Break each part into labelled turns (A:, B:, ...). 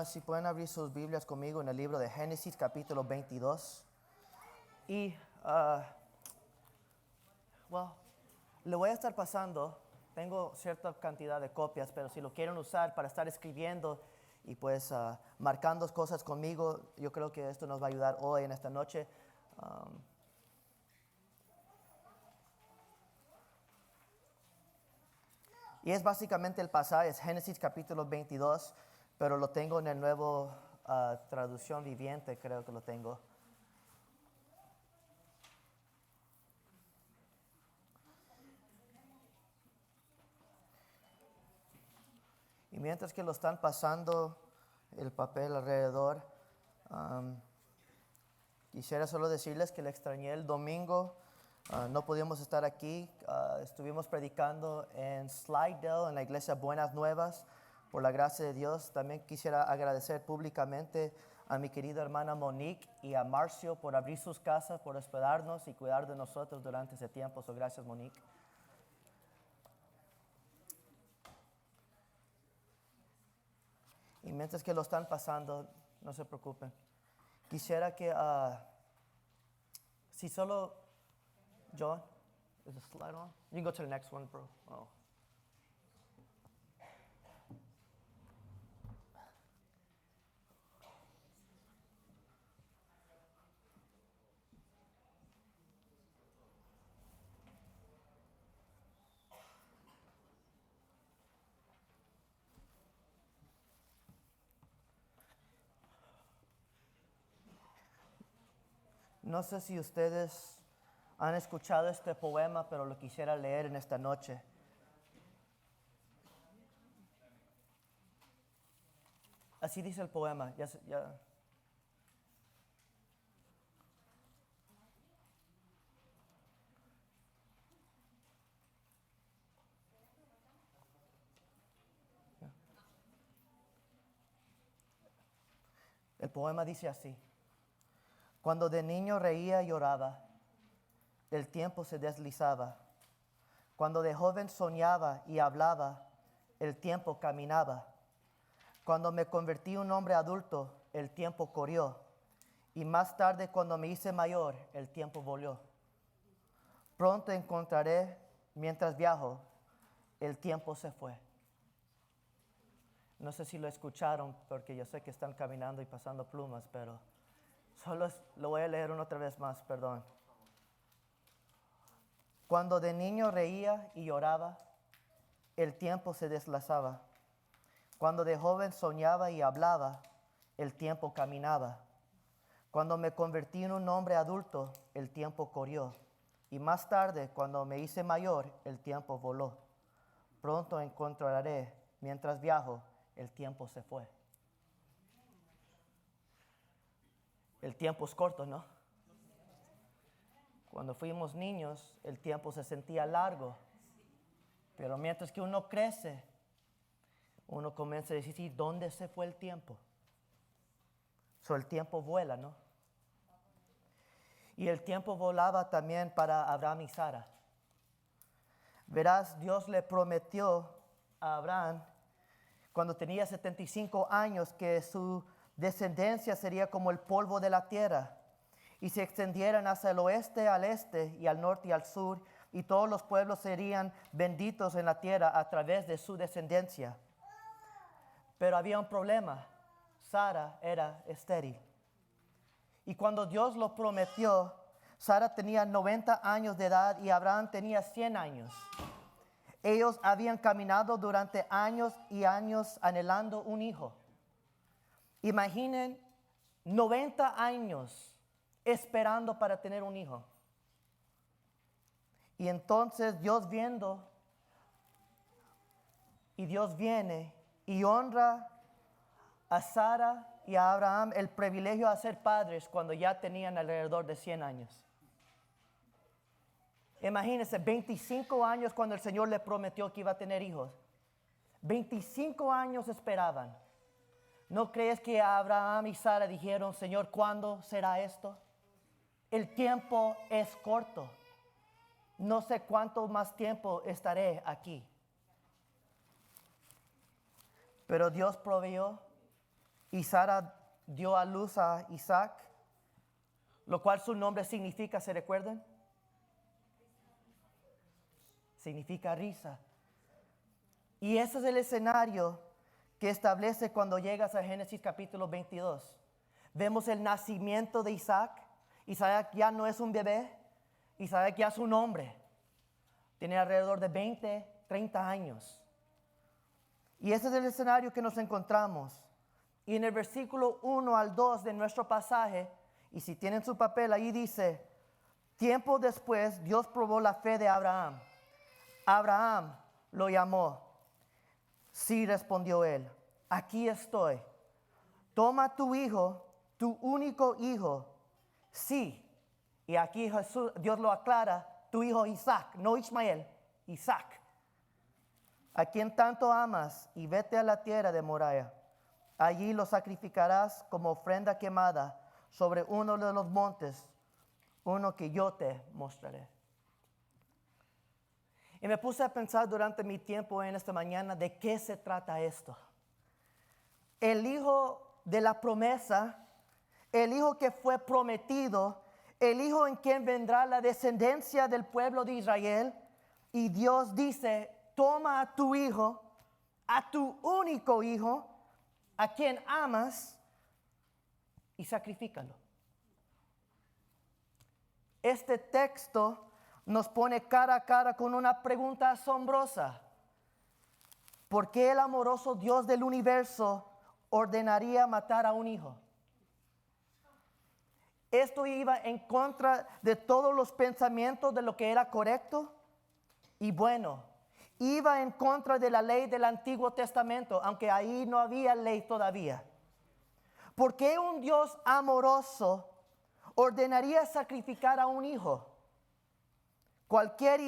A: Si pueden abrir sus Biblias conmigo en el libro de Génesis, capítulo 22. Y, le voy a estar pasando, tengo cierta cantidad de copias, pero si lo quieren usar para estar escribiendo y pues marcando cosas conmigo, yo creo que esto nos va a ayudar hoy en esta noche. Y es básicamente el pasaje, es Génesis capítulo 22, pero lo tengo en el nuevo traducción viviente, creo que lo tengo. Y mientras que lo están pasando el papel alrededor, quisiera solo decirles que le extrañé el domingo. No pudimos estar aquí. Estuvimos predicando en Slidell, en la iglesia Buenas Nuevas, por la gracia de Dios. También quisiera agradecer públicamente a mi querida hermana Monique y a Marcio por abrir sus casas, por hospedarnos y cuidar de nosotros durante ese tiempo. Gracias, Monique. Y mientras que lo están pasando, no se preocupen. Quisiera que, si solo, John, is the slide on? You can go to the next one, bro. Oh. No sé si ustedes han escuchado este poema, pero lo quisiera leer en esta noche. Así dice el poema. Ya. El poema dice así: cuando de niño reía y lloraba, el tiempo se deslizaba. Cuando de joven soñaba y hablaba, el tiempo caminaba. Cuando me convertí en un hombre adulto, el tiempo corrió. Y más tarde, cuando me hice mayor, el tiempo volvió. Pronto encontraré, mientras viajo, el tiempo se fue. No sé si lo escucharon, porque yo sé que están caminando y pasando plumas, pero solo lo voy a leer una otra vez más, perdón. Cuando de niño reía y lloraba, el tiempo se deslazaba. Cuando de joven soñaba y hablaba, el tiempo caminaba. Cuando me convertí en un hombre adulto, el tiempo corrió. Y más tarde, cuando me hice mayor, el tiempo voló. Pronto encontraré, mientras viajo, el tiempo se fue. El tiempo es corto, ¿no? Cuando fuimos niños, el tiempo se sentía largo. Pero mientras que uno crece, uno comienza a decir, ¿dónde se fue el tiempo? El tiempo vuela, ¿no? Y el tiempo volaba también para Abraham y Sara. Verás, Dios le prometió a Abraham, cuando tenía 75 años, que su descendencia sería como el polvo de la tierra, y se extendieran hacia el oeste, al este, y al norte y al sur, y todos los pueblos serían benditos en la tierra a través de su descendencia. Pero había un problema: Sara era estéril. Y cuando Dios lo prometió, Sara tenía 90 años de edad y Abraham tenía 100 años. Ellos habían caminado durante años y años anhelando un hijo. Imaginen 90 años esperando para tener un hijo. Y entonces Dios viendo, y Dios viene y honra a Sara y a Abraham el privilegio de ser padres cuando ya tenían alrededor de 100 años. Imagínense, 25 años cuando el Señor le prometió que iba a tener hijos. 25 años esperaban. ¿No crees que Abraham y Sara dijeron, Señor, ¿cuándo será esto? El tiempo es corto. No sé cuánto más tiempo estaré aquí. Pero Dios proveyó. y Sara dio a luz a Isaac, lo cual su nombre significa, ¿se recuerdan? Significa risa. Y ese es el escenario que establece cuando llegas a Génesis capítulo 22. Vemos el nacimiento de Isaac. Isaac ya no es un bebé, Isaac ya es un hombre. Tiene alrededor de 20, 30 años. Y ese es el escenario que nos encontramos. Y en el versículo 1 al 2 de nuestro pasaje, y si tienen su papel, ahí dice, tiempo después Dios probó la fe de Abraham. Abraham lo llamó. Sí, respondió él, aquí estoy. Toma tu hijo, tu único hijo. Sí. Y aquí Dios lo aclara, tu hijo Isaac, no Ismael, Isaac, a quien tanto amas, y vete a la tierra de Moriah. Allí lo sacrificarás como ofrenda quemada sobre uno de los montes, uno que yo te mostraré. Y me puse a pensar durante mi tiempo en esta mañana de qué se trata esto. El hijo de la promesa, el hijo que fue prometido, el hijo en quien vendrá la descendencia del pueblo de Israel. Y Dios dice, toma a tu hijo, a tu único hijo, a quien amas, y sacrifícalo. Este texto nos pone cara a cara con una pregunta asombrosa. ¿Por qué el amoroso Dios del universo ordenaría matar a un hijo? Esto iba en contra de todos los pensamientos de lo que era correcto y bueno. Iba en contra de la ley del Antiguo Testamento, aunque ahí no había ley todavía. ¿Por qué un Dios amoroso ordenaría sacrificar a un hijo? Cualquier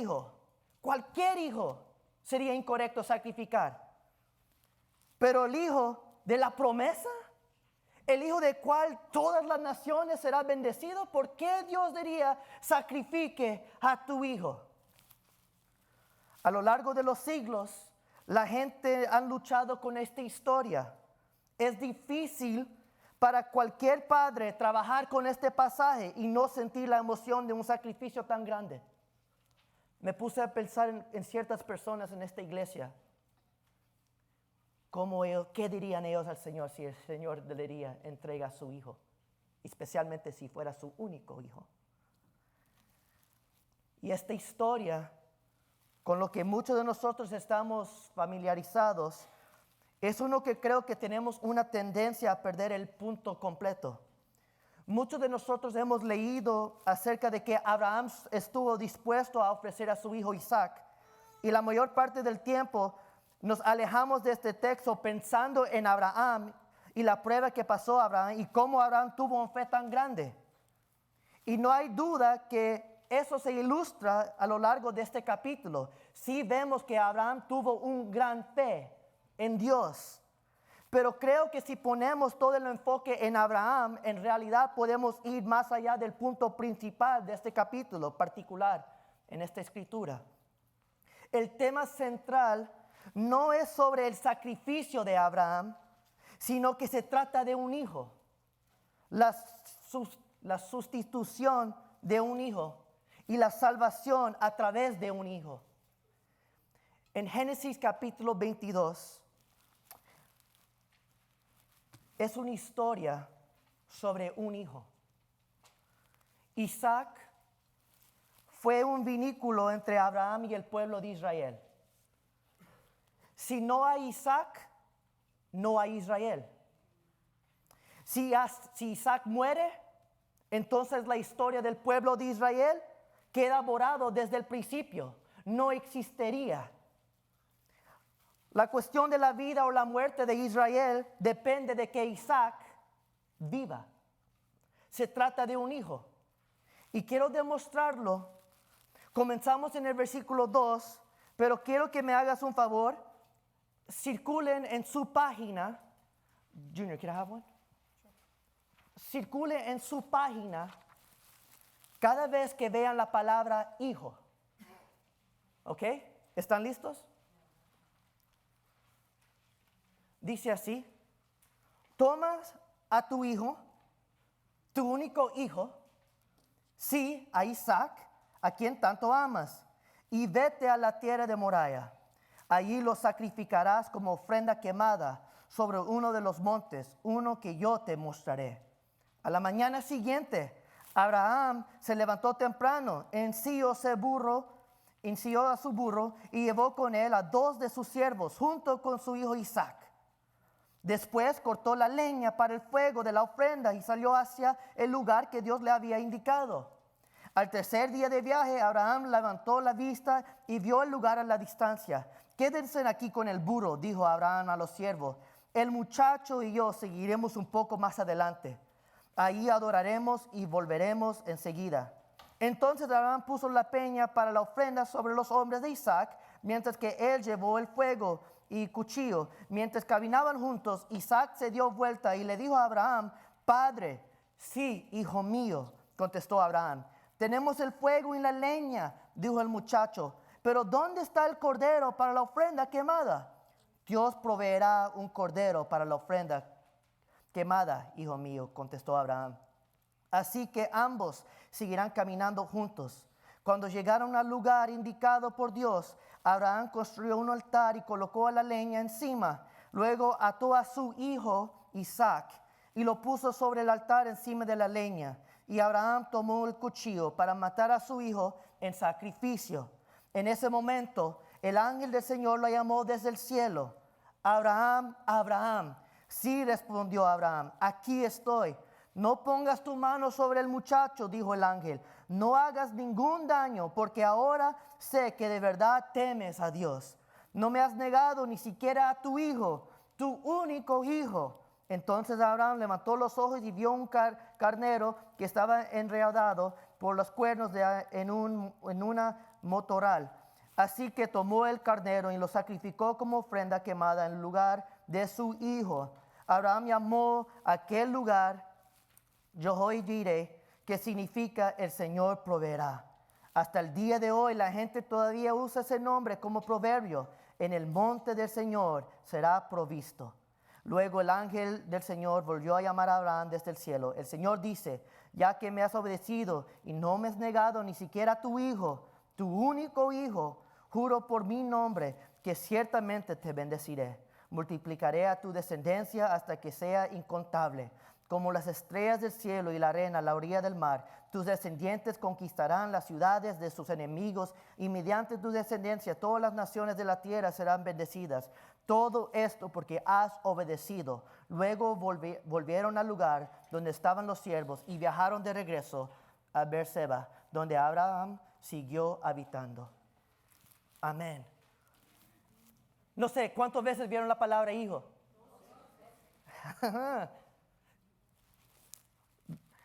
A: hijo sería incorrecto sacrificar. Pero el hijo de la promesa, el hijo del cual todas las naciones serán bendecidos, ¿por qué Dios diría sacrifique a tu hijo? A lo largo de los siglos, la gente ha luchado con esta historia. Es difícil para cualquier padre trabajar con este pasaje y no sentir la emoción de un sacrificio tan grande. Me puse a pensar en ciertas personas en esta iglesia. ¿Qué dirían ellos al Señor si el Señor le diría entrega a su hijo? Especialmente si fuera su único hijo. Y esta historia, con lo que muchos de nosotros estamos familiarizados, es uno que creo que tenemos una tendencia a perder el punto completo. Muchos de nosotros hemos leído acerca de que Abraham estuvo dispuesto a ofrecer a su hijo Isaac. Y la mayor parte del tiempo nos alejamos de este texto pensando en Abraham y la prueba que pasó a Abraham y cómo Abraham tuvo una fe tan grande. Y no hay duda que eso se ilustra a lo largo de este capítulo. Sí vemos que Abraham tuvo un gran fe en Dios. Pero creo que si ponemos todo el enfoque en Abraham, en realidad podemos ir más allá del punto principal de este capítulo particular en esta escritura. El tema central no es sobre el sacrificio de Abraham, sino que se trata de un hijo. La sustitución de un hijo y la salvación a través de un hijo. En Génesis capítulo 22 es una historia sobre un hijo. Isaac fue un vínculo entre Abraham y el pueblo de Israel. Si no hay Isaac, no hay Israel. Si Isaac muere, entonces la historia del pueblo de Israel queda borrado desde el principio. No existiría. La cuestión de la vida o la muerte de Israel depende de que Isaac viva. Se trata de un hijo. Y quiero demostrarlo. Comenzamos en el versículo 2, pero quiero que me hagas un favor. Circulen en su página. Junior, can I have one? Circule en su página cada vez que vean la palabra hijo. ¿Ok? ¿Están listos? Dice así: tomas a tu hijo, tu único hijo, sí, a Isaac, a quien tanto amas, y vete a la tierra de Moriah. Allí lo sacrificarás como ofrenda quemada sobre uno de los montes, uno que yo te mostraré. A la mañana siguiente, Abraham se levantó temprano, enció a su burro y llevó con él a 2 de sus siervos, junto con su hijo Isaac. Después cortó la leña para el fuego de la ofrenda y salió hacia el lugar que Dios le había indicado. Al tercer día de viaje, Abraham levantó la vista y vio el lugar a la distancia. Quédense aquí con el burro, dijo Abraham a los siervos. El muchacho y yo seguiremos un poco más adelante. Ahí adoraremos y volveremos enseguida. Entonces Abraham puso la peña para la ofrenda sobre los hombres de Isaac, mientras que él llevó el fuego y cuchillo. Mientras caminaban juntos, Isaac se dio vuelta y le dijo a Abraham: Padre. Sí, hijo mío, contestó Abraham. Tenemos el fuego y la leña, dijo el muchacho, pero ¿dónde está el cordero para la ofrenda quemada? Dios proveerá un cordero para la ofrenda quemada, hijo mío, contestó Abraham. Así que ambos seguirán caminando juntos. Cuando llegaron al lugar indicado por Dios, Abraham construyó un altar y colocó la leña encima. Luego ató a su hijo Isaac y lo puso sobre el altar encima de la leña. Y Abraham tomó el cuchillo para matar a su hijo en sacrificio. En ese momento, el ángel del Señor lo llamó desde el cielo. Abraham, Abraham. Sí, respondió Abraham, aquí estoy. No pongas tu mano sobre el muchacho, dijo el ángel. No hagas ningún daño, porque ahora sé que de verdad temes a Dios. No me has negado ni siquiera a tu hijo, tu único hijo. Entonces Abraham levantó los ojos y vio un carnero que estaba enredado por los cuernos en una motoral. Así que tomó el carnero y lo sacrificó como ofrenda quemada en lugar de su hijo. Abraham llamó a aquel lugar Jehová-Jireh, que significa el Señor proveerá. Hasta el día de hoy la gente todavía usa ese nombre como proverbio. En el monte del Señor será provisto. Luego el ángel del Señor volvió a llamar a Abraham desde el cielo. El Señor dice: ya que me has obedecido y no me has negado ni siquiera a tu hijo, tu único hijo, juro por mi nombre que ciertamente te bendeciré. Multiplicaré a tu descendencia hasta que sea incontable, como las estrellas del cielo y la arena a la orilla del mar. Tus descendientes conquistarán las ciudades de sus enemigos, y mediante tu descendencia todas las naciones de la tierra serán bendecidas. Todo esto porque has obedecido. Luego volvieron al lugar donde estaban los siervos y viajaron de regreso a Beerseba, donde Abraham siguió habitando. Amén. No sé, ¿cuántas veces vieron la palabra hijo?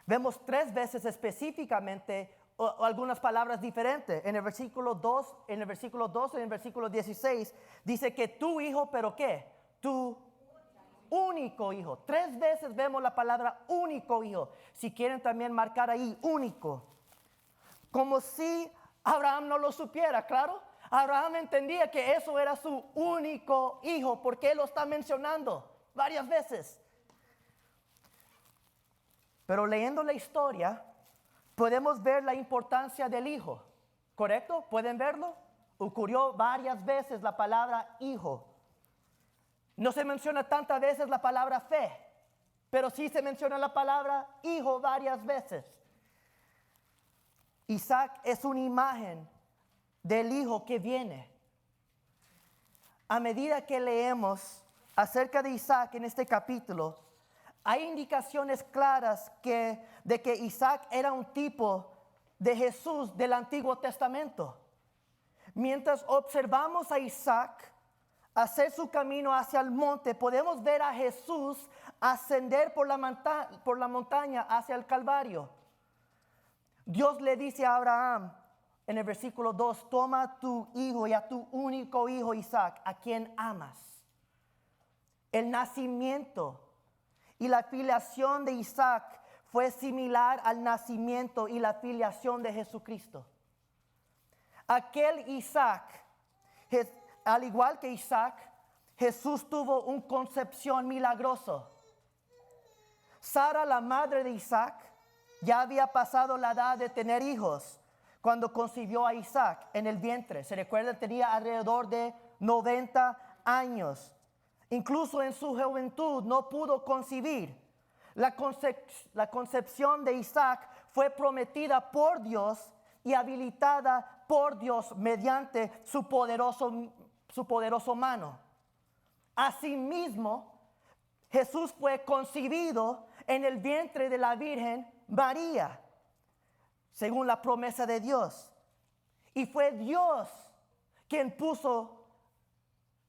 A: Vemos 3 veces específicamente o algunas palabras diferentes. En el versículo 2, en el versículo 12 y en el versículo 16 dice que tu hijo, ¿pero qué? Tu único hijo. 3 veces vemos la palabra único hijo. Si quieren también marcar ahí, único. Como si Abraham no lo supiera, claro. Abraham entendía que eso era su único hijo, porque él lo está mencionando varias veces. Pero leyendo la historia, podemos ver la importancia del hijo, ¿correcto? ¿Pueden verlo? Ocurrió varias veces la palabra hijo. No se menciona tantas veces la palabra fe, pero sí se menciona la palabra hijo varias veces. Isaac es una imagen del hijo que viene. A medida que leemos acerca de Isaac en este capítulo, hay indicaciones claras de que Isaac era un tipo de Jesús del Antiguo Testamento. Mientras observamos a Isaac hacer su camino hacia el monte, podemos ver a Jesús ascender por la montaña hacia el Calvario. Dios le dice a Abraham en el versículo 2, toma a tu hijo y a tu único hijo Isaac, a quien amas. El nacimiento y la filiación de Isaac fue similar al nacimiento y la filiación de Jesucristo. Aquel Isaac, al igual que Isaac, Jesús tuvo una concepción milagrosa. Sara, la madre de Isaac, ya había pasado la edad de tener hijos cuando concibió a Isaac en el vientre. Se recuerda, tenía alrededor de 90 años. Incluso en su juventud no pudo concebir. La concepción de Isaac fue prometida por Dios y habilitada por Dios mediante su poderoso mano. Asimismo, Jesús fue concebido en el vientre de la Virgen María, según la promesa de Dios. Y fue Dios quien puso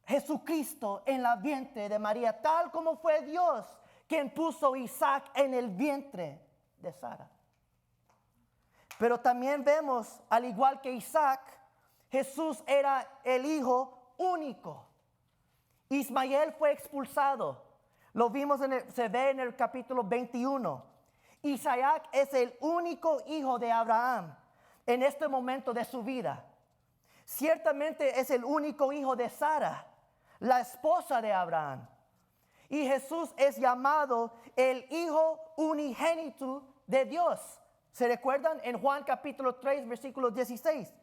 A: Jesucristo en la vientre de María, tal como fue Dios quien puso Isaac en el vientre de Sara. Pero también vemos, al igual que Isaac, Jesús era el hijo único. Ismael fue expulsado. Lo vimos, se ve en el capítulo 21. Isaac es el único hijo de Abraham en este momento de su vida. Ciertamente es el único hijo de Sara, la esposa de Abraham. Y Jesús es llamado el hijo unigénito de Dios. ¿Se recuerdan? En Juan capítulo 3, versículo 16.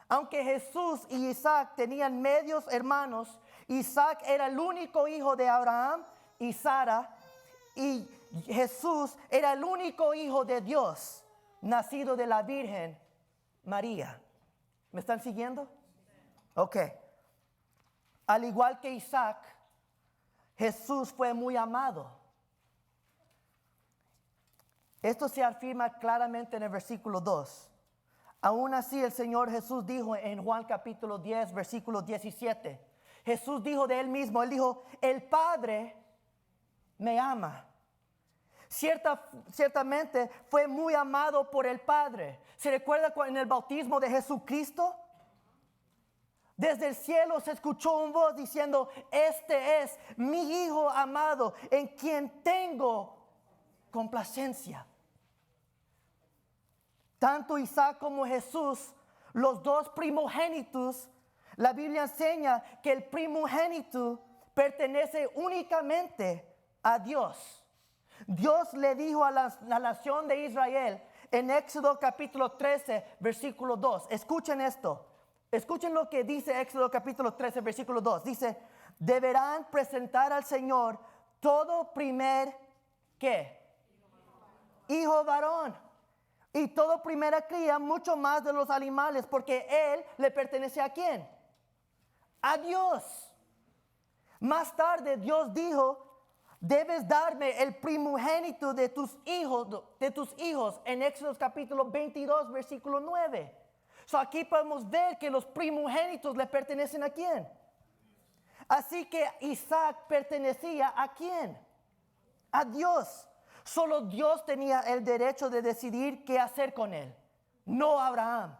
A: Aunque Jesús y Isaac tenían medios hermanos, Isaac era el único hijo de Abraham y Sara, y Jesús era el único hijo de Dios, nacido de la Virgen María. ¿Me están siguiendo? Ok. Al igual que Isaac, Jesús fue muy amado. Esto se afirma claramente en el versículo 2. Aún así el Señor Jesús dijo en Juan capítulo 10, versículo 17. Jesús dijo de él mismo, él dijo, el Padre me ama. Ciertamente fue muy amado por el Padre. ¿Se recuerda en el bautismo de Jesucristo? Desde el cielo se escuchó una voz diciendo, este es mi Hijo amado en quien tengo complacencia. Tanto Isaac como Jesús, los dos primogénitos, la Biblia enseña que el primogénito pertenece únicamente a Dios. Dios le dijo a la nación de Israel en Éxodo capítulo 13, versículo 2. Escuchen esto. Escuchen lo que dice Éxodo capítulo 13, versículo 2. Dice, deberán presentar al Señor todo primer, ¿qué? Hijo varón. Y todo primera cría, mucho más de los animales, porque Él le pertenece ¿a quién? A Dios. Más tarde Dios dijo, debes darme el primogénito de tus hijos en Éxodo capítulo 22, versículo 9. So aquí podemos ver que los primogénitos le pertenecen ¿a quién? Así que Isaac pertenecía ¿a quién? A Dios. Solo Dios tenía el derecho de decidir qué hacer con él, no Abraham.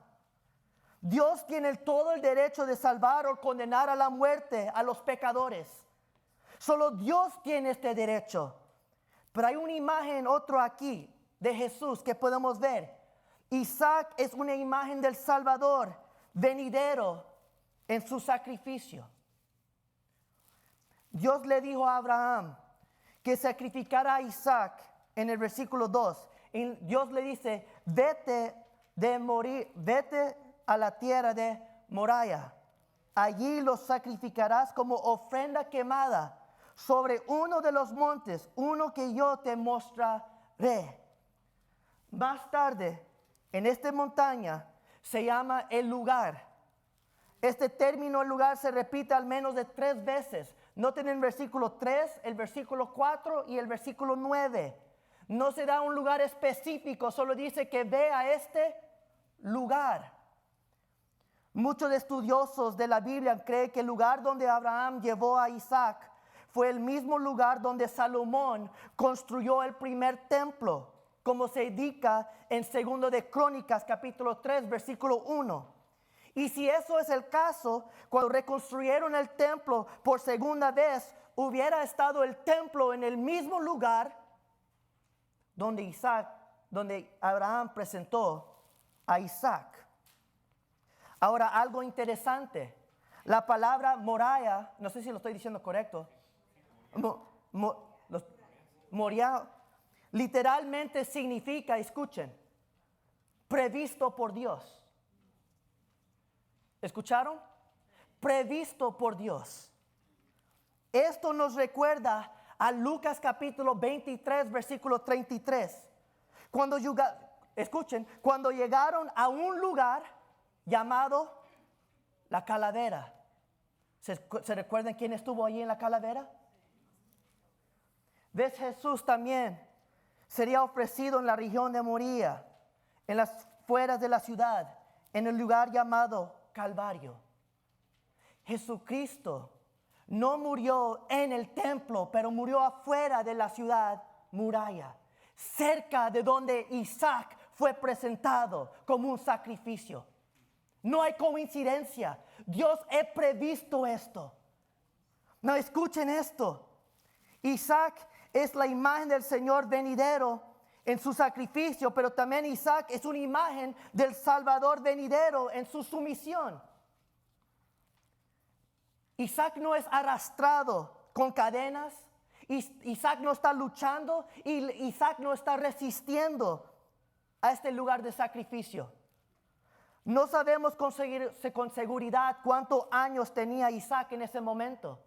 A: Dios tiene todo el derecho de salvar o condenar a la muerte a los pecadores. Solo Dios tiene este derecho. Pero hay una imagen, otro aquí, de Jesús que podemos ver. Isaac es una imagen del Salvador venidero en su sacrificio. Dios le dijo a Abraham que sacrificara a Isaac en el versículo 2. Y Dios le dice, vete a la tierra de Moriah. Allí los sacrificarás como ofrenda quemada sobre uno de los montes, uno que yo te mostraré. Más tarde, en esta montaña se llama el lugar. Este término el lugar se repite al menos de 3 veces. Noten el versículo 3, el versículo 4 y el versículo 9. No se da un lugar específico, solo dice que ve a este lugar. Muchos estudiosos de la Biblia creen que el lugar donde Abraham llevó a Isaac fue el mismo lugar donde Salomón construyó el primer templo, como se indica en 2 de Crónicas capítulo 3 versículo 1. Y si eso es el caso, cuando reconstruyeron el templo por segunda vez, hubiera estado el templo en el mismo lugar donde Abraham presentó a Isaac. Ahora, algo interesante. La palabra Moriah, no sé si lo estoy diciendo correcto. Moriah literalmente significa, escuchen, previsto por Dios. ¿Escucharon? Previsto por Dios. Esto nos recuerda a Lucas capítulo 23, versículo 33. Escuchen, cuando llegaron a un lugar llamado la calavera. ¿Se recuerdan quién estuvo allí en la calavera? ¿Ves? Jesús también sería ofrecido en la región de Moría, en las afueras de la ciudad, en el lugar llamado Calvario. Jesucristo no murió en el templo, pero murió afuera de la ciudad muralla, cerca de donde Isaac fue presentado como un sacrificio. No hay coincidencia. Dios ha previsto esto. No, escuchen esto. Isaac es la imagen del Señor venidero en su sacrificio, pero también Isaac es una imagen del Salvador venidero en su sumisión. Isaac no es arrastrado con cadenas. Isaac no está luchando y Isaac no está resistiendo a este lugar de sacrificio. No sabemos con seguridad cuántos años tenía Isaac en ese momento.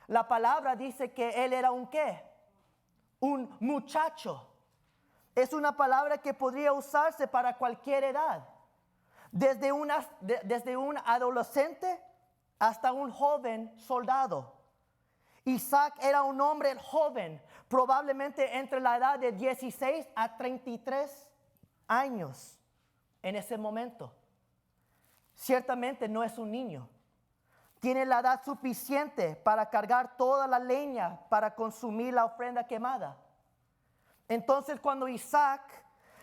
A: La palabra dice que él era un ¿qué? Un muchacho. Es una palabra que podría usarse para cualquier edad. Desde un adolescente hasta un joven soldado. Isaac era un hombre joven, probablemente entre la edad de 16 a 33 años en ese momento. Ciertamente no es un niño. Tiene la edad suficiente para cargar toda la leña para consumir la ofrenda quemada. Entonces, cuando Isaac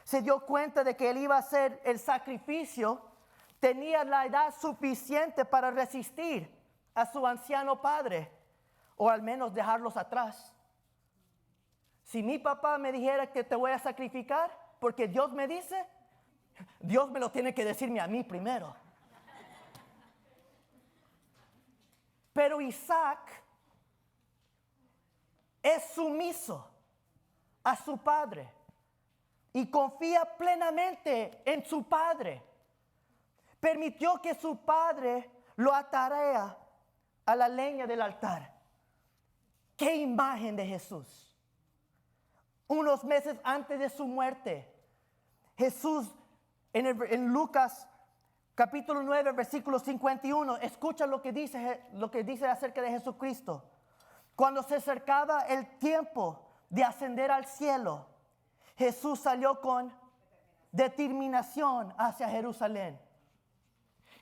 A: se dio cuenta de que él iba a hacer el sacrificio, tenía la edad suficiente para resistir a su anciano padre, o al menos dejarlos atrás. Si mi papá me dijera que te voy a sacrificar porque Dios me dice, Dios me lo tiene que decirme a mí primero. Pero Isaac es sumiso a su padre y confía plenamente en su padre. Permitió que su padre lo atara a la leña del altar. ¡Qué imagen de Jesús! Unos meses antes de su muerte, Jesús en Lucas capítulo 9, versículo 51, escucha lo que dice acerca de Jesucristo. Cuando se acercaba el tiempo de ascender al cielo, Jesús salió con determinación hacia Jerusalén.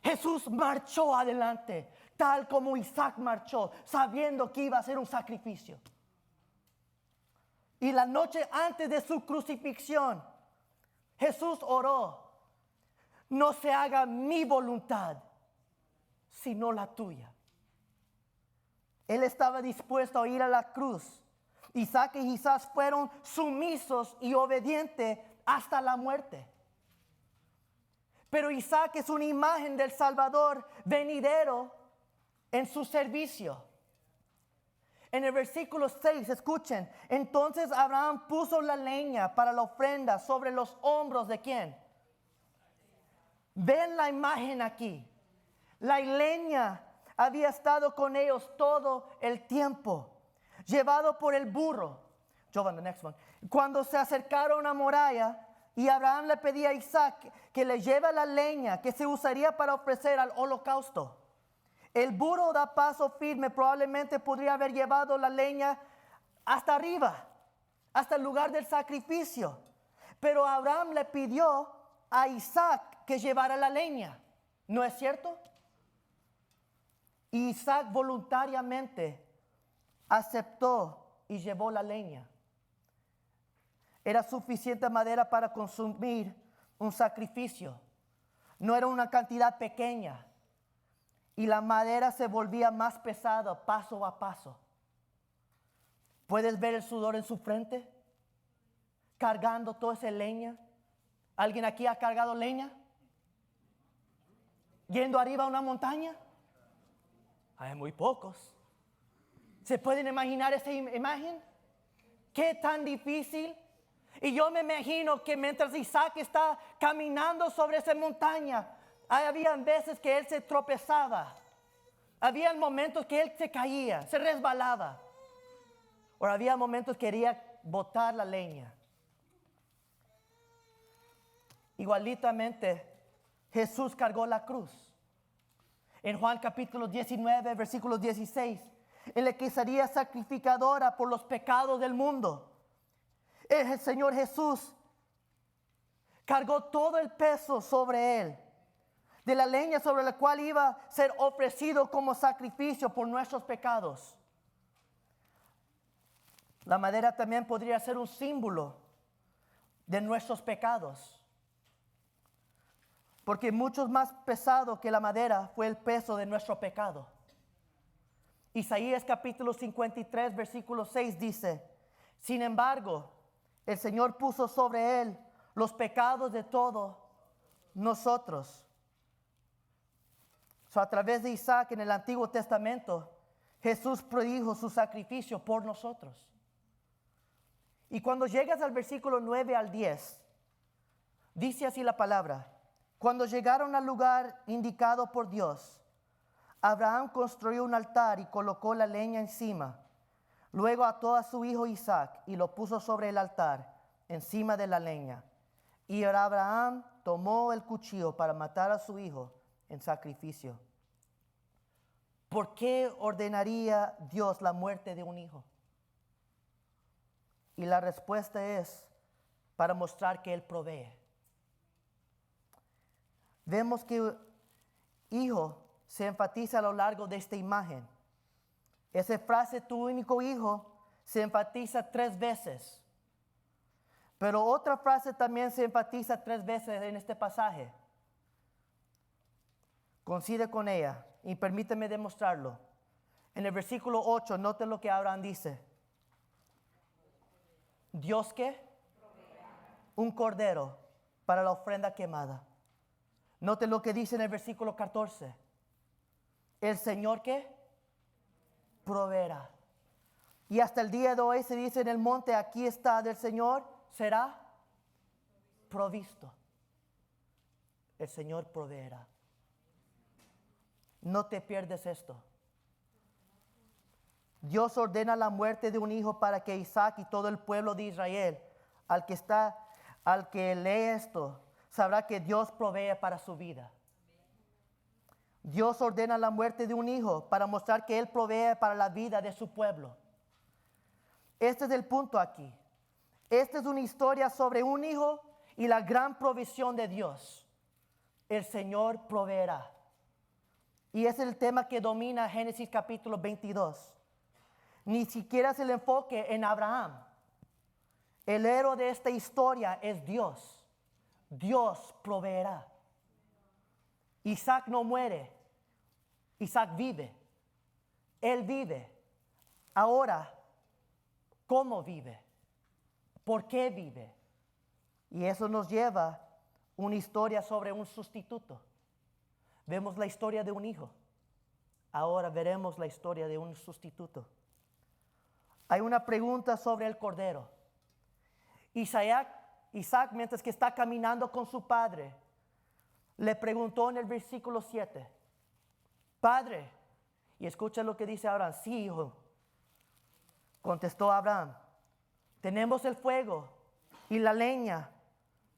A: Jesús marchó adelante, tal como Isaac marchó, sabiendo que iba a ser un sacrificio. Y la noche antes de su crucifixión, Jesús oró: no se haga mi voluntad, sino la tuya. Él estaba dispuesto a ir a la cruz. Isaac y Isaac fueron sumisos y obedientes hasta la muerte. Pero Isaac es una imagen del Salvador venidero en su servicio. En el versículo 6, escuchen: entonces Abraham puso la leña para la ofrenda sobre los hombros de ¿quién? Ven la imagen aquí. La leña había estado con ellos todo el tiempo, llevado por el burro. Jovan, the next one. Cuando se acercaron a Moriah, y Abraham le pedía a Isaac que le lleve la leña que se usaría para ofrecer al holocausto. El burro da paso firme, probablemente podría haber llevado la leña hasta arriba, hasta el lugar del sacrificio. Pero Abraham le pidió a Isaac que llevara la leña. ¿No es cierto? Y Isaac voluntariamente aceptó y llevó la leña. Era suficiente madera para consumir un sacrificio. No era una cantidad pequeña. Y la madera se volvía más pesada paso a paso. ¿Puedes ver el sudor en su frente? Cargando toda esa leña. ¿Alguien aquí ha cargado leña? ¿Yendo arriba a una montaña? Hay muy pocos. ¿Se pueden imaginar esa imagen? Qué tan difícil. Y yo me imagino que mientras Isaac está caminando sobre esa montaña, había veces que él se tropezaba. Había momentos que él se caía, se resbalaba. O había momentos que quería botar la leña. Igualitamente, Jesús cargó la cruz. En Juan capítulo 19, versículo 16, en la que sería sacrificadora por los pecados del mundo. El Señor Jesús cargó todo el peso sobre él, de la leña sobre la cual iba a ser ofrecido como sacrificio por nuestros pecados. La madera también podría ser un símbolo de nuestros pecados. Porque mucho más pesado que la madera fue el peso de nuestro pecado. Isaías capítulo 53, versículo 6 dice: sin embargo, el Señor puso sobre él los pecados de todos nosotros. A través de Isaac en el Antiguo Testamento, Jesús prodijo su sacrificio por nosotros. Y cuando llegas al versículo 9 al 10, dice así la palabra: cuando llegaron al lugar indicado por Dios, Abraham construyó un altar y colocó la leña encima. Luego ató a su hijo Isaac y lo puso sobre el altar, encima de la leña. Y Abraham tomó el cuchillo para matar a su hijo en sacrificio. ¿Por qué ordenaría Dios la muerte de un hijo? Y la respuesta es para mostrar que Él provee. Vemos que hijo se enfatiza a lo largo de esta imagen. Esa frase, tu único hijo, se enfatiza 3 veces. Pero otra frase también se enfatiza 3 veces en este pasaje. Coincide con ella y permíteme demostrarlo. En el versículo 8, note lo que Abraham dice. ¿Dios qué? Un cordero para la ofrenda quemada. Note lo que dice en el versículo 14. ¿El Señor qué? Proveerá. Y hasta el día de hoy se dice en el monte, aquí está del Señor, será provisto. El Señor proveerá. No te pierdes esto. Dios ordena la muerte de un hijo para que Isaac y todo el pueblo de Israel, al que lee esto, sabrá que Dios provee para su vida. Dios ordena la muerte de un hijo para mostrar que Él provee para la vida de su pueblo. Este es el punto aquí. Esta es una historia sobre un hijo y la gran provisión de Dios. El Señor proveerá. Y es el tema que domina Génesis capítulo 22. Ni siquiera es el enfoque en Abraham. El héroe de esta historia es Dios. Dios proveerá. Isaac no muere. Isaac vive. Él vive. Ahora, ¿cómo vive? ¿Por qué vive? Y eso nos lleva a una historia sobre un sustituto. Vemos la historia de un hijo. Ahora veremos la historia de un sustituto. Hay una pregunta sobre el cordero. Isaac, mientras que está caminando con su padre, le preguntó en el versículo 7, Padre, y escucha lo que dice Abraham. Sí, hijo, contestó Abraham, tenemos el fuego y la leña,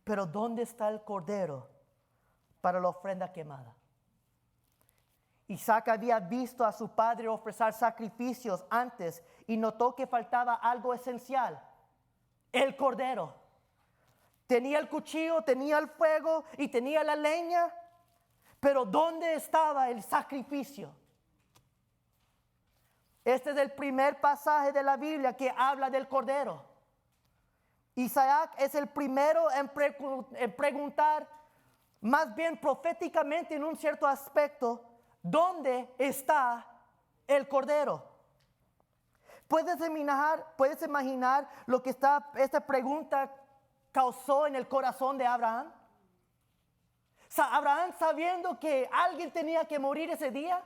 A: pero ¿dónde está el cordero para la ofrenda quemada? Isaac había visto a su padre ofrecer sacrificios antes y notó que faltaba algo esencial, el cordero. Tenía el cuchillo, tenía el fuego y tenía la leña, pero ¿dónde estaba el sacrificio? Este es el primer pasaje de la Biblia que habla del cordero. Isaac es el primero en preguntar, más bien proféticamente en un cierto aspecto, ¿dónde está el cordero? ¿Puedes imaginar lo que esta pregunta causó en el corazón de Abraham? Abraham, sabiendo que alguien tenía que morir ese día,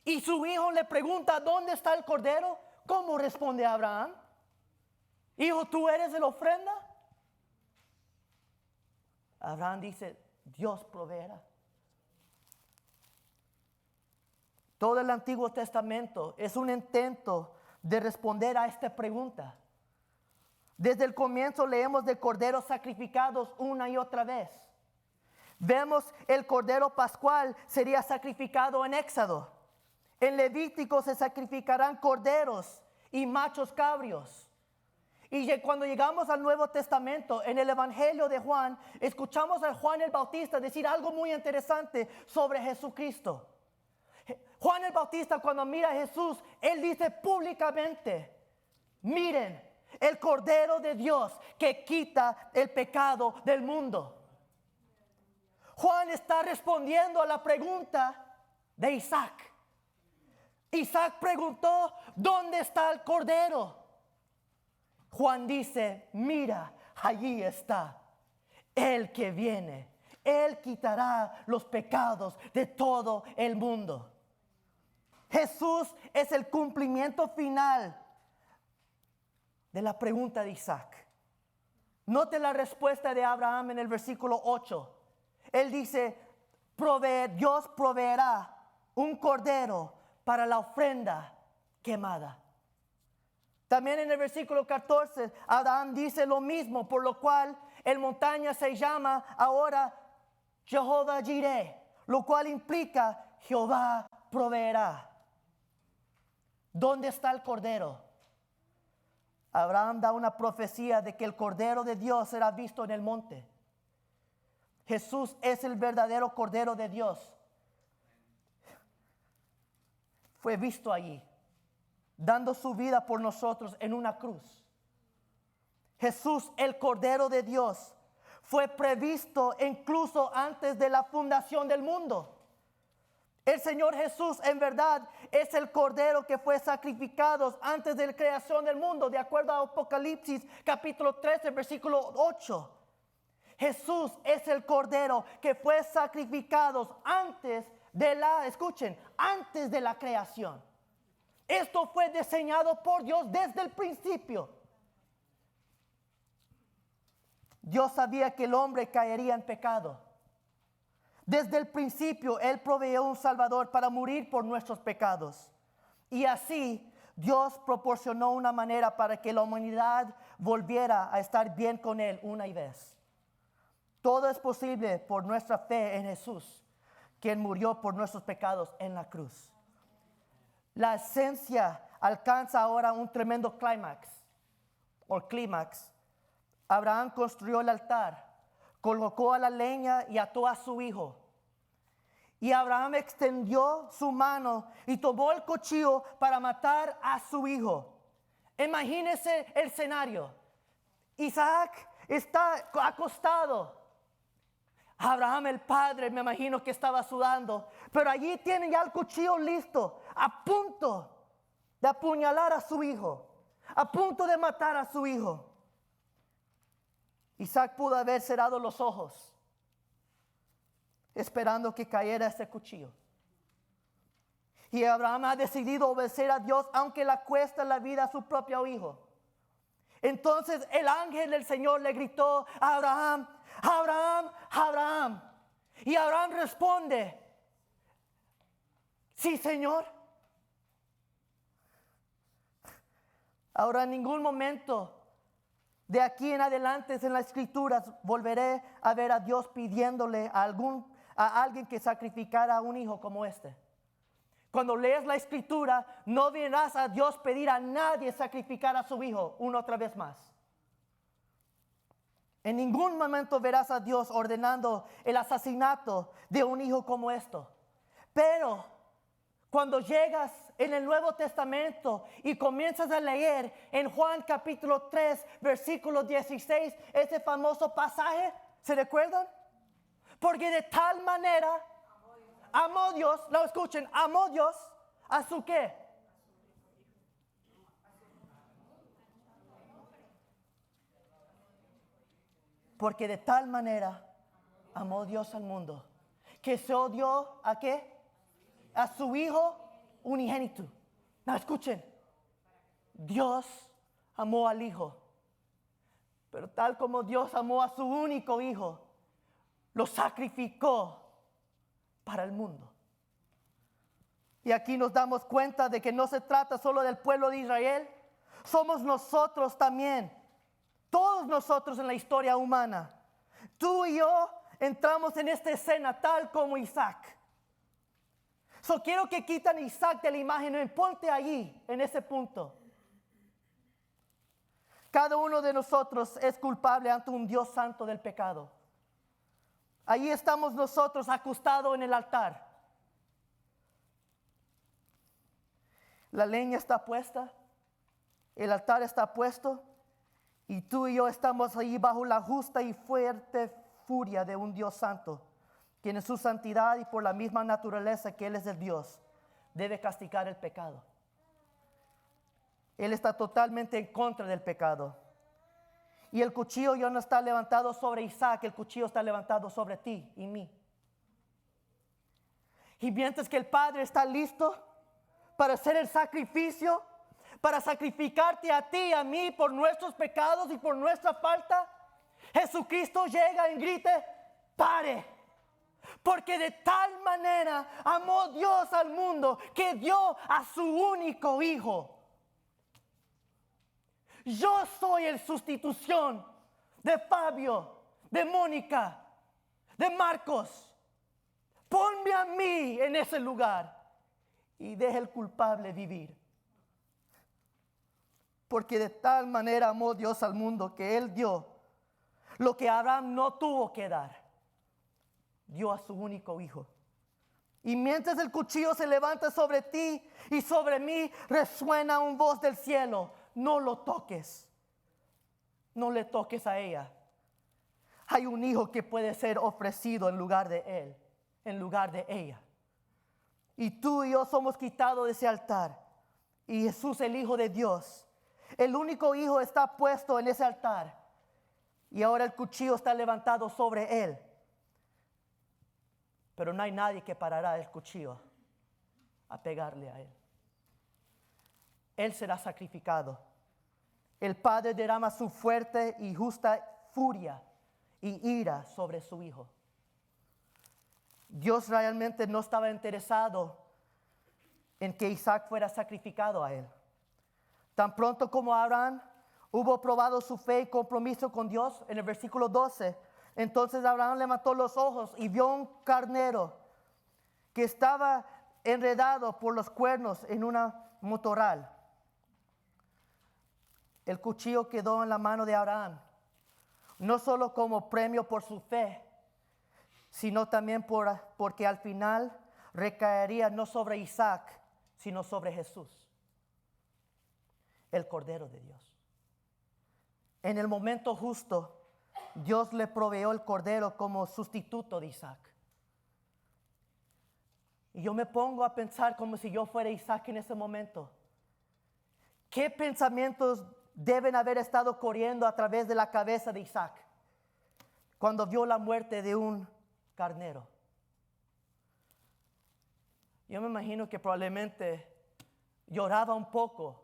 A: y su hijo le pregunta, ¿dónde está el cordero? ¿Cómo responde Abraham? Hijo, ¿tú eres la ofrenda? Abraham dice, Dios proveerá. Todo el Antiguo Testamento es un intento de responder a esta pregunta. Desde el comienzo leemos de corderos sacrificados una y otra vez. Vemos el cordero pascual sería sacrificado en Éxodo. En Levítico se sacrificarán corderos y machos cabrios. Y cuando llegamos al Nuevo Testamento, en el Evangelio de Juan, escuchamos a Juan el Bautista decir algo muy interesante sobre Jesucristo. Juan el Bautista, cuando mira a Jesús, él dice públicamente, miren, el Cordero de Dios que quita el pecado del mundo. Juan está respondiendo a la pregunta de Isaac. Isaac preguntó, ¿dónde está el Cordero? Juan dice, mira, allí está, el que viene. Él quitará los pecados de todo el mundo. Jesús es el cumplimiento final de la pregunta de Isaac. Note la respuesta de Abraham en el versículo 8. Él dice, Dios proveerá un cordero para la ofrenda quemada. También en el versículo 14, Abraham dice lo mismo, por lo cual el montaña se llama ahora Jehová Jireh, lo cual implica Jehová proveerá. ¿Dónde está el cordero? Abraham da una profecía de que el cordero de Dios será visto en el monte. Jesús es el verdadero cordero de Dios. Fue visto allí, dando su vida por nosotros en una cruz. Jesús, el Cordero de Dios, fue previsto incluso antes de la fundación del mundo. El Señor Jesús en verdad es el Cordero que fue sacrificado antes de la creación del mundo, de acuerdo a Apocalipsis capítulo 13, versículo 8. Jesús es el Cordero que fue sacrificado antes de la creación. Esto fue diseñado por Dios desde el principio. Dios sabía que el hombre caería en pecado. Desde el principio, Él proveyó un Salvador para morir por nuestros pecados. Y así, Dios proporcionó una manera para que la humanidad volviera a estar bien con Él una vez. Todo es posible por nuestra fe en Jesús, quien murió por nuestros pecados en la cruz. La esencia alcanza ahora un tremendo clímax. Abraham construyó el altar, colocó a la leña y ató a su hijo. Y Abraham extendió su mano y tomó el cuchillo para matar a su hijo. Imagínese el escenario. Isaac está acostado. Abraham el padre, me imagino que estaba sudando, pero allí tiene ya el cuchillo listo, a punto de apuñalar a su hijo, a punto de matar a su hijo. Isaac pudo haber cerrado los ojos, esperando que cayera ese cuchillo. Y Abraham ha decidido obedecer a Dios, aunque le cuesta la vida a su propio hijo. Entonces el ángel del Señor le gritó a Abraham, Abraham, Abraham. Y Abraham responde, sí, Señor. Ahora en ningún momento de aquí en adelante en las Escrituras volveré a ver a Dios pidiéndole a alguien que sacrificara a un hijo como este. Cuando lees la Escritura, no verás a Dios pedir a nadie sacrificar a su hijo una otra vez más. En ningún momento verás a Dios ordenando el asesinato de un hijo como esto. Pero cuando llegas en el Nuevo Testamento y comienzas a leer en Juan capítulo 3, versículo 16, ese famoso pasaje, ¿se recuerdan? Porque de tal manera amó Dios, lo escuchen, amó Dios a su ¿qué? Porque de tal manera amó Dios al mundo, que se odió ¿a qué? A su Hijo unigénito. No, escuchen, Dios amó al Hijo Pero tal como Dios amó a su único hijo, lo sacrificó para el mundo. Y aquí nos damos cuenta de que no se trata solo del pueblo de Israel, somos nosotros también, todos nosotros en la historia humana. Tú y yo entramos en esta escena tal como Isaac. Quiero que quiten a Isaac de la imagen y ponte allí, en ese punto. Cada uno de nosotros es culpable ante un Dios santo del pecado. Allí estamos nosotros acostados en el altar. La leña está puesta, el altar está puesto, y tú y yo estamos allí bajo la justa y fuerte furia de un Dios santo, quien en su santidad y por la misma naturaleza que Él es el Dios, debe castigar el pecado. Él está totalmente en contra del pecado. Y el cuchillo ya no está levantado sobre Isaac, el cuchillo está levantado sobre ti y mí. Y mientras que el Padre está listo para hacer el sacrificio, para sacrificarte a ti y a mí por nuestros pecados y por nuestra falta, Jesucristo llega y grita, pare. Porque de tal manera amó Dios al mundo que dio a su único hijo. Yo soy el sustitución de Fabio, de Mónica, de Marcos. Ponme a mí en ese lugar y deja el culpable vivir. Porque de tal manera amó Dios al mundo que Él dio lo que Abraham no tuvo que dar. Dio a su único hijo. Y mientras el cuchillo se levanta sobre ti y sobre mí, resuena una voz del cielo. No lo toques. No le toques a ella. Hay un hijo que puede ser ofrecido en lugar de él, en lugar de ella. Y tú y yo somos quitados de ese altar. Y Jesús, el Hijo de Dios, el único hijo, está puesto en ese altar. Y ahora el cuchillo está levantado sobre él. Pero no hay nadie que parará el cuchillo a pegarle a él. Él será sacrificado. El Padre derrama su fuerte y justa furia y ira sobre su hijo. Dios realmente no estaba interesado en que Isaac fuera sacrificado a él. Tan pronto como Abraham hubo probado su fe y compromiso con Dios, en el versículo 12, entonces Abraham levantó los ojos y vio un carnero que estaba enredado por los cuernos en una motorral. El cuchillo quedó en la mano de Abraham, no solo como premio por su fe, sino también porque al final recaería no sobre Isaac, sino sobre Jesús, el Cordero de Dios. En el momento justo, Dios le proveyó el Cordero como sustituto de Isaac. Y yo me pongo a pensar como si yo fuera Isaac en ese momento. ¿Qué pensamientos deben haber estado corriendo a través de la cabeza de Isaac cuando vio la muerte de un carnero? Yo me imagino que probablemente lloraba un poco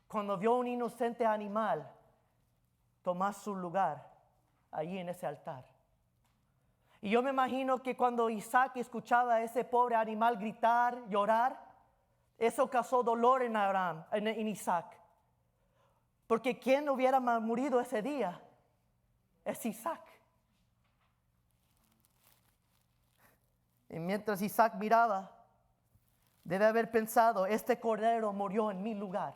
A: cuando vio un inocente animal tomar su lugar allí en ese altar. Y yo me imagino que cuando Isaac escuchaba a ese pobre animal gritar, llorar, eso causó dolor en Abraham, en Isaac. Porque quien hubiera morido ese día es Isaac. Y mientras Isaac miraba, debe haber pensado, este cordero murió en mi lugar.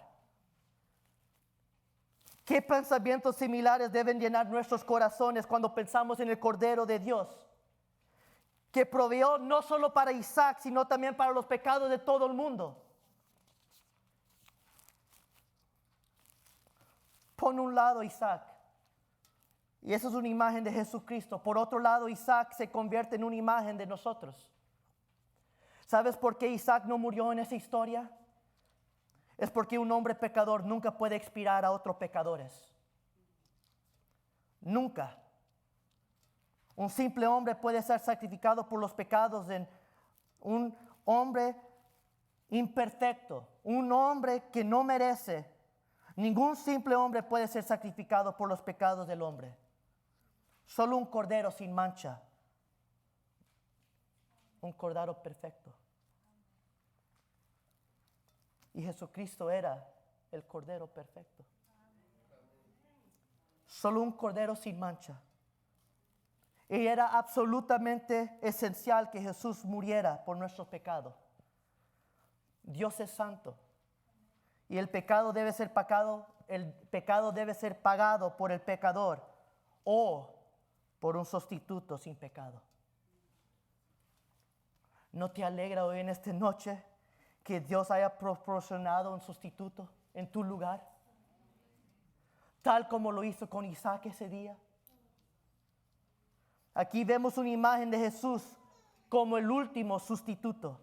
A: ¿Qué pensamientos similares deben llenar nuestros corazones cuando pensamos en el Cordero de Dios? Que proveyó no solo para Isaac, sino también para los pecados de todo el mundo. Por un lado Isaac, y eso es una imagen de Jesucristo. Por otro lado, Isaac se convierte en una imagen de nosotros. ¿Sabes por qué Isaac no murió en esa historia? Es porque un hombre pecador nunca puede expiar a otros pecadores. Nunca. Un simple hombre puede ser sacrificado por los pecados de un hombre imperfecto, un hombre que no merece, Ningún simple hombre puede ser sacrificado por los pecados del hombre. Solo un cordero sin mancha. Un cordero perfecto. Y Jesucristo era el cordero perfecto. Solo un cordero sin mancha. Y era absolutamente esencial que Jesús muriera por nuestros pecados. Dios es santo. Y el pecado debe ser pagado por el pecador o por un sustituto sin pecado. ¿No te alegra hoy en esta noche que Dios haya proporcionado un sustituto en tu lugar? Tal como lo hizo con Isaac ese día. Aquí vemos una imagen de Jesús como el último sustituto.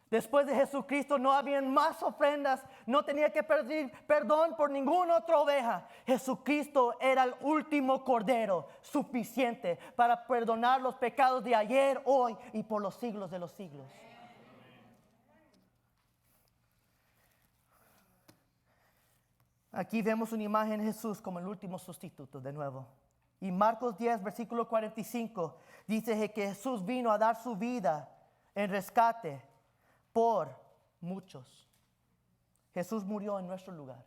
A: Después de Jesucristo no habían más ofrendas, no tenía que pedir perdón por ninguna otra oveja. Jesucristo era el último cordero suficiente para perdonar los pecados de ayer, hoy y por los siglos de los siglos. Aquí vemos una imagen de Jesús como el último sustituto de nuevo. Y Marcos 10, versículo 45, dice que Jesús vino a dar su vida en rescate por muchos. Jesús murió en nuestro lugar.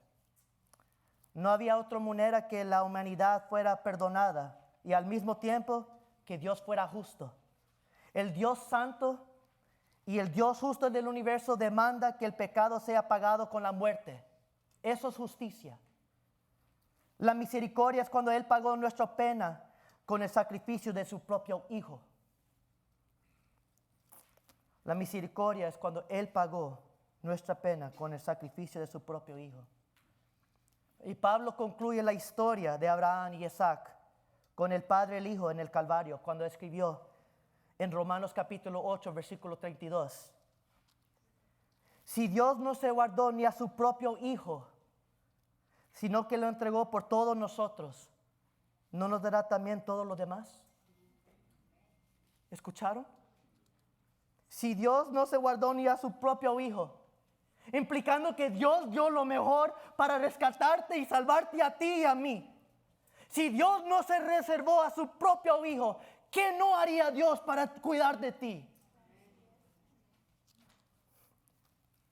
A: No había otra manera que la humanidad fuera perdonada y al mismo tiempo que Dios fuera justo. El Dios santo y el Dios justo del universo demanda que el pecado sea pagado con la muerte. Eso es justicia. La misericordia es cuando Él pagó nuestra pena con el sacrificio de su propio Hijo. La misericordia es cuando Él pagó nuestra pena con el sacrificio de su propio Hijo. Y Pablo concluye la historia de Abraham y Isaac con el Padre y el Hijo en el Calvario cuando escribió en Romanos capítulo 8, versículo 32. Si Dios no se guardó ni a su propio Hijo, sino que lo entregó por todos nosotros, ¿no nos dará también todo lo demás? ¿Escucharon? Si Dios no se guardó ni a su propio Hijo, implicando que Dios dio lo mejor para rescatarte y salvarte a ti y a mí. Si Dios no se reservó a su propio Hijo, ¿qué no haría Dios para cuidar de ti?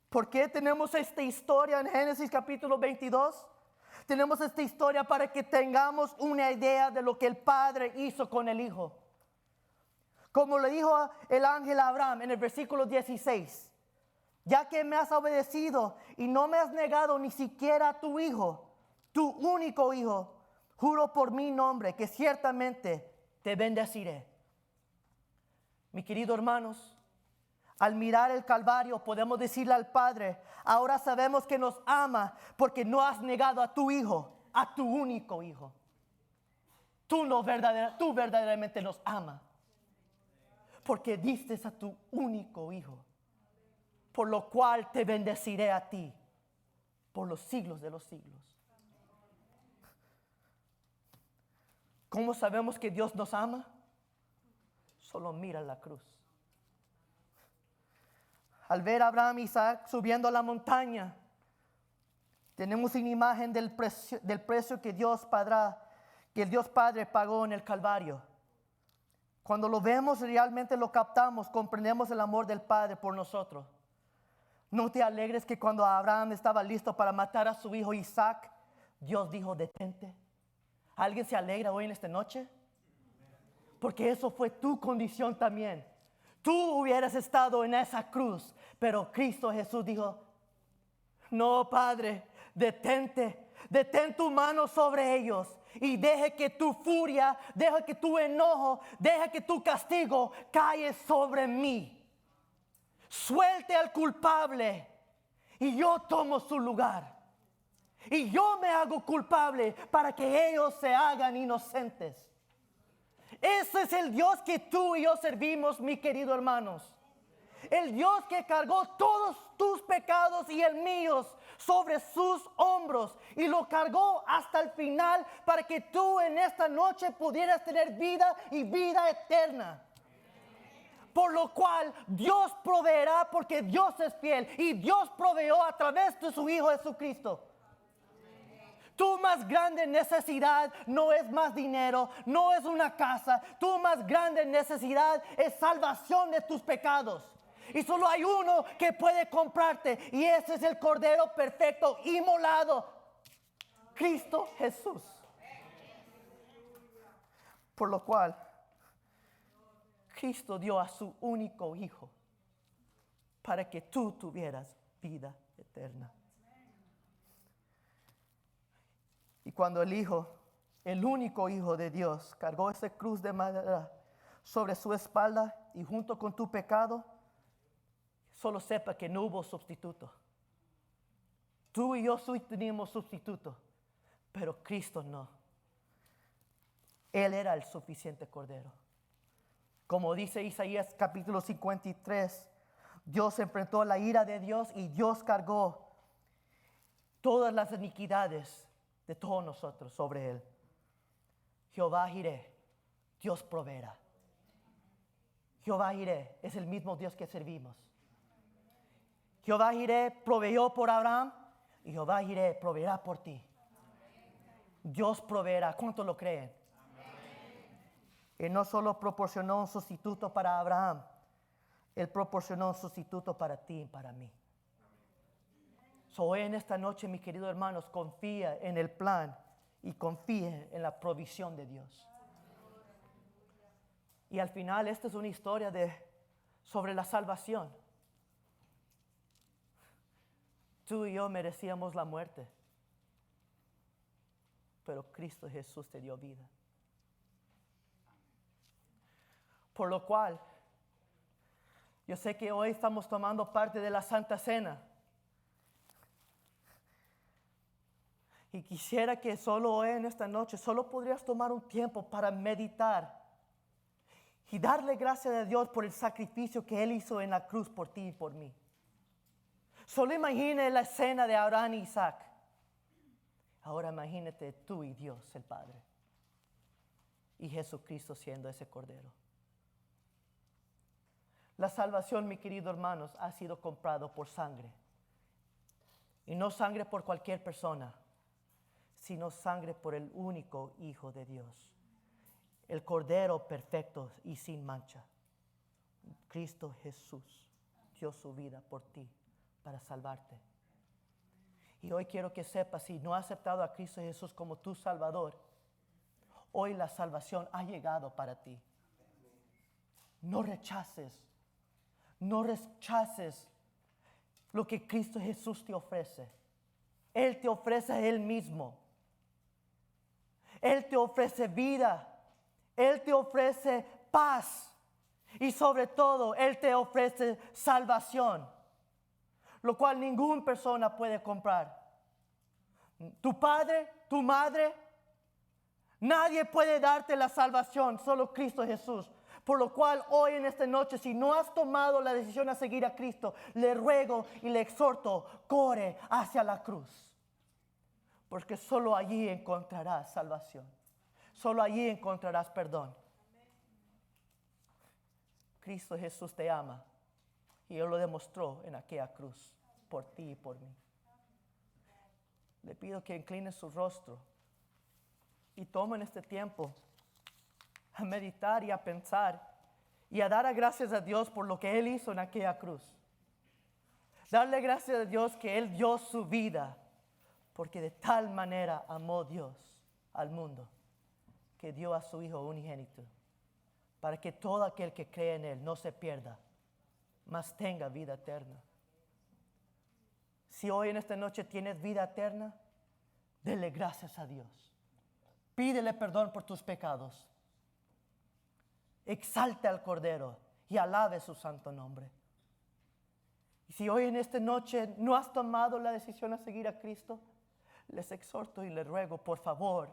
A: ¿Por qué tenemos esta historia en Génesis capítulo 22? Tenemos esta historia para que tengamos una idea de lo que el Padre hizo con el Hijo. Como le dijo el ángel a Abraham en el versículo 16, ya que me has obedecido y no me has negado ni siquiera a tu Hijo, tu único Hijo, juro por mi nombre que ciertamente te bendeciré. Mis queridos hermanos, al mirar el Calvario podemos decirle al Padre, ahora sabemos que nos ama porque no has negado a tu Hijo, a tu único Hijo. Tú verdaderamente nos amas porque diste a tu único Hijo, por lo cual te bendeciré a ti por los siglos de los siglos. ¿Cómo sabemos que Dios nos ama? Solo mira la cruz. Al ver a Abraham y Isaac subiendo la montaña, tenemos una imagen del precio que el Dios Padre pagó en el Calvario. Cuando lo vemos, realmente lo captamos, comprendemos el amor del Padre por nosotros. No te alegres que cuando Abraham estaba listo para matar a su hijo Isaac, Dios dijo, detente. ¿Alguien se alegra hoy en esta noche? Porque eso fue tu condición también. Tú hubieras estado en esa cruz, pero Cristo Jesús dijo, no, Padre, detente, detén tu mano sobre ellos y deje que tu furia, deja que tu enojo, deja que tu castigo caiga sobre mí. Suelte al culpable y yo tomo su lugar. Y yo me hago culpable para que ellos se hagan inocentes. Ese es el Dios que tú y yo servimos, mis queridos hermanos. El Dios que cargó todos tus pecados y el mío sobre sus hombros y lo cargó hasta el final para que tú en esta noche pudieras tener vida y vida eterna. Por lo cual Dios proveerá porque Dios es fiel y Dios proveyó a través de su Hijo Jesucristo. más grande necesidad no es más dinero, no es una casa. Tu más grande necesidad es salvación de tus pecados. Y solo hay uno que puede comprarte, y ese es el Cordero perfecto, inmolado, Cristo Jesús. Por lo cual, Cristo dio a su único Hijo para que tú tuvieras vida eterna. Y cuando el Hijo, el único Hijo de Dios, cargó esa cruz de madera sobre su espalda y junto con tu pecado, solo sepa que no hubo sustituto. Tú y yo sí teníamos sustituto, pero Cristo no. Él era el suficiente Cordero. Como dice Isaías capítulo 53, Dios enfrentó la ira de Dios y Dios cargó todas las iniquidades de todos nosotros sobre Él. Jehová Jireh, Dios proveerá. Jehová Jireh es el mismo Dios que servimos. Jehová Jireh proveyó por Abraham y Jehová Jireh proveerá por ti. Dios proveerá. ¿Cuántos lo creen? Él no solo proporcionó un sustituto para Abraham, Él proporcionó un sustituto para ti y para mí. Hoy en esta noche, mis queridos hermanos, confía en el plan y confía en la provisión de Dios. Y al final, esta es una historia sobre la salvación. Tú y yo merecíamos la muerte, pero Cristo Jesús te dio vida. Por lo cual, yo sé que hoy estamos tomando parte de la Santa Cena. Y quisiera que solo hoy en esta noche, solo podrías tomar un tiempo para meditar y darle gracias a Dios por el sacrificio que Él hizo en la cruz por ti y por mí. Solo imagine la escena de Abraham y Isaac. Ahora imagínate tú y Dios el Padre. Y Jesucristo siendo ese Cordero. La salvación, mis queridos hermanos, ha sido comprado por sangre. Y no sangre por cualquier persona, sino sangre por el único Hijo de Dios. El Cordero perfecto y sin mancha. Cristo Jesús dio su vida por ti para salvarte. Y hoy quiero que sepas, si no has aceptado a Cristo Jesús como tu Salvador, hoy la salvación ha llegado para ti. No rechaces lo que Cristo Jesús te ofrece. Él te ofrece a Él mismo. Él te ofrece vida. Él te ofrece paz. Y sobre todo, Él te ofrece salvación, lo cual ninguna persona puede comprar. Tu padre, tu madre, nadie puede darte la salvación, solo Cristo Jesús. Por lo cual hoy en esta noche, si no has tomado la decisión de seguir a Cristo, le ruego y le exhorto, corre hacia la cruz. Porque solo allí encontrarás salvación. Solo allí encontrarás perdón. Cristo Jesús te ama y Él lo demostró en aquella cruz por ti y por mí. Le pido que incline su rostro y tomen este tiempo a meditar y a pensar y a dar gracias a Dios por lo que Él hizo en aquella cruz. Darle gracias a Dios que Él dio su vida, porque de tal manera amó Dios al mundo que dio a su Hijo unigénito, para que todo aquel que cree en Él no se pierda, mas tenga vida eterna. Si hoy en esta noche tienes vida eterna, dele gracias a Dios. Pídele perdón por tus pecados. Exalte al Cordero y alabe su santo nombre. Y si hoy en esta noche no has tomado la decisión de seguir a Cristo, les exhorto y les ruego, por favor,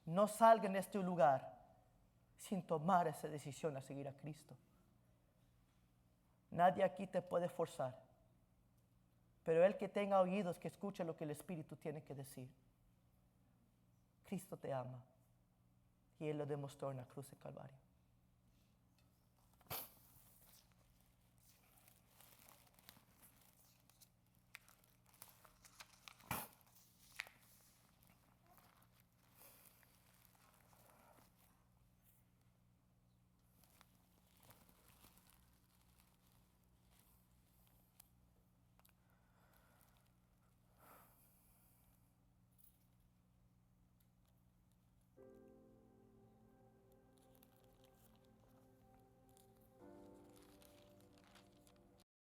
A: no salgan de este lugar sin tomar esa decisión de seguir a Cristo. Nadie aquí te puede forzar, pero el que tenga oídos, que escuche lo que el Espíritu tiene que decir. Cristo te ama y Él lo demostró en la cruz de Calvario.